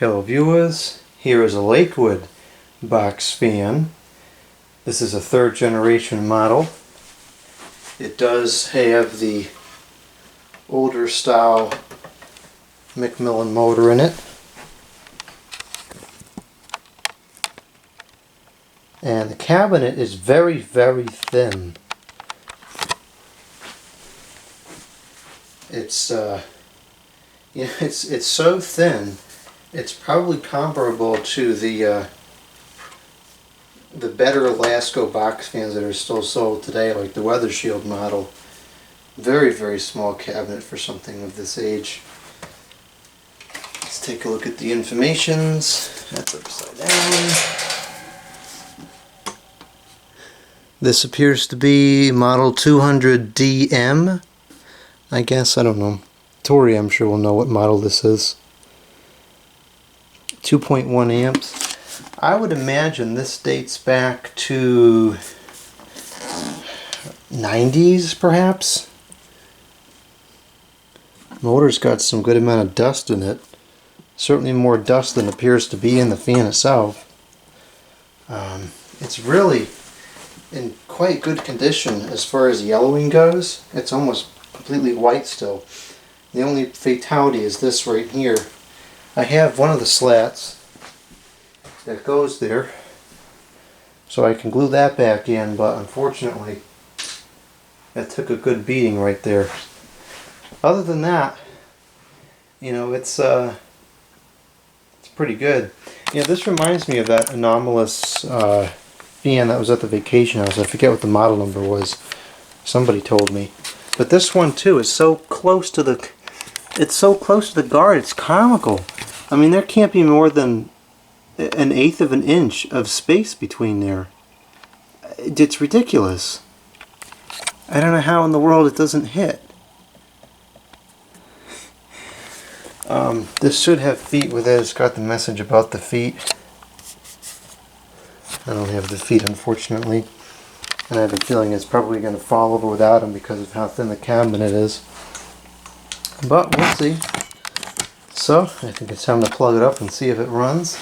Hello viewers, here is a Lakewood box fan. This is a third generation model. It does have the older style Macmillan motor in it. And the cabinet is very, very thin. It's so thin. It's probably comparable to the better Alaska box fans that are still sold today, like the Weather Shield model. Very, very small cabinet for something of this age. Let's take a look at the informations. That's upside down. This appears to be model 200DM. I guess, I don't know. Tori, I'm sure, will know what model this is. 2.1 amps. I would imagine this dates back to 90s, perhaps. Motor's got some good amount of dust in it. Certainly more dust than appears to be in the fan itself. It's really in quite good condition as far as yellowing goes. It's almost completely white still. The only fatality is this right here. I have one of the slats that goes there, so I can glue that back in, but unfortunately it took a good beating right there. Other than that, you know, it's pretty good. You know, this reminds me of that anomalous fan that was at the vacation house. I forget what the model number was. Somebody told me. But this one too is so close to the guard, it's comical. I mean, there can't be more than 1/8 of an inch of space between there. It's ridiculous. I don't know how in the world it doesn't hit. This should have feet with it. It's got the message about the feet. I don't have the feet, unfortunately. And I have a feeling it's probably going to fall over without them because of how thin the cabinet is. But we'll see. So, I think it's time to plug it up and see if it runs.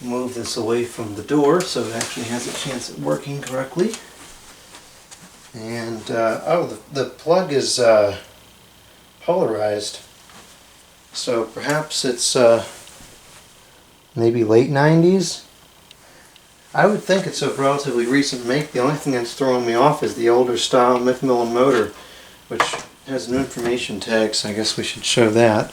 Move this away from the door so it actually has a chance at working correctly. And, the plug is polarized. So perhaps it's maybe late 90s. I would think it's a relatively recent make. The only thing that's throwing me off is the older style Macmillan motor, which has an information tag, so I guess we should show that.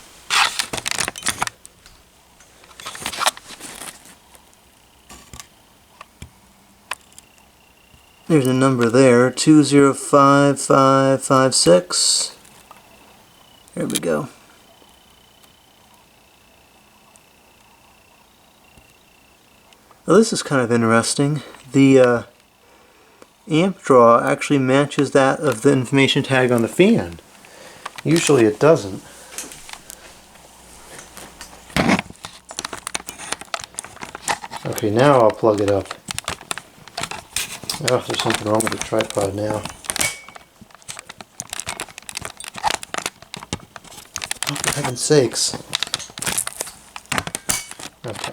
There's a number there, 205556. Here we go. Well, this is kind of interesting. The amp draw actually matches that of the information tag on the fan. Usually it doesn't. Okay, now I'll plug it up. Oh, there's something wrong with the tripod now. Oh, for heaven's sakes. Okay.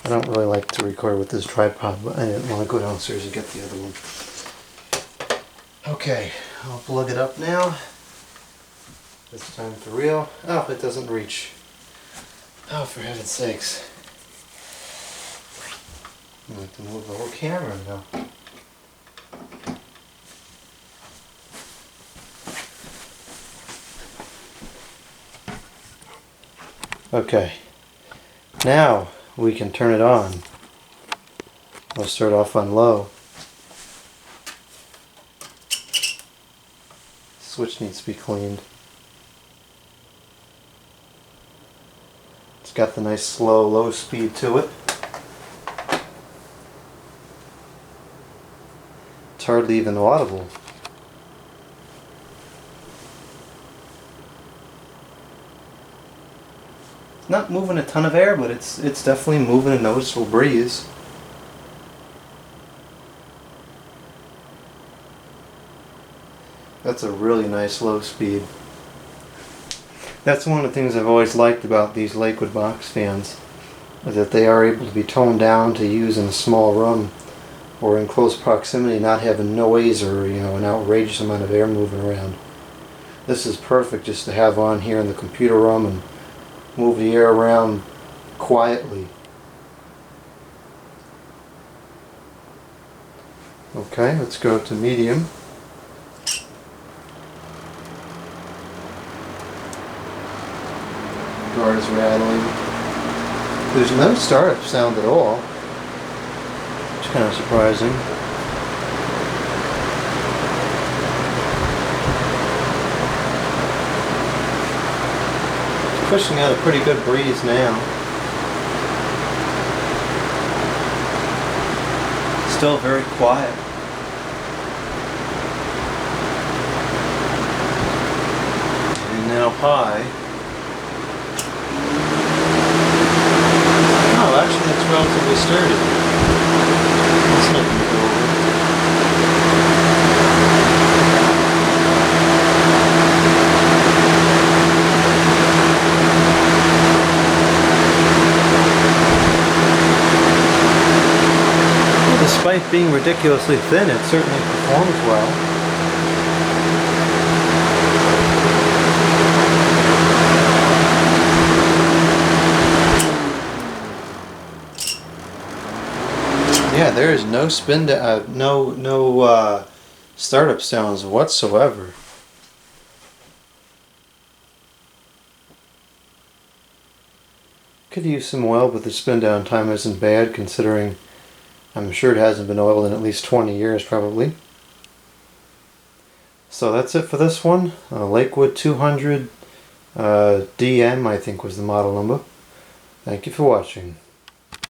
I don't really like to record with this tripod, but I didn't want to go downstairs and get the other one. Okay, I'll plug it up now. This time for real. Oh, it doesn't reach. Oh, for heaven's sakes. I'm going to have to move the whole camera now. Okay. Now we can turn it on. I'll start off on low. Switch needs to be cleaned. It's got the nice slow low speed to it. It's hardly even audible. Not moving a ton of air, but it's definitely moving a noticeable breeze. That's a really nice low speed. That's one of the things I've always liked about these Lakewood box fans, is that they are able to be toned down to use in a small room or in close proximity, not having noise or an outrageous amount of air moving around. This is perfect just to have on here in the computer room and move the air around quietly. Okay, let's go to medium. Guard is rattling. There's no startup sound at all, which is kind of surprising. It's pushing out a pretty good breeze now. Still very quiet. And now high. Oh, actually it's relatively sturdy. It's nothing to go over. Well, despite being ridiculously thin, it certainly performs well. Yeah, there is no startup sounds whatsoever. Could use some oil, but the spin down time isn't bad considering I'm sure it hasn't been oiled in at least 20 years probably. So that's it for this one. Lakewood 200 DM I think was the model number. Thank you for watching.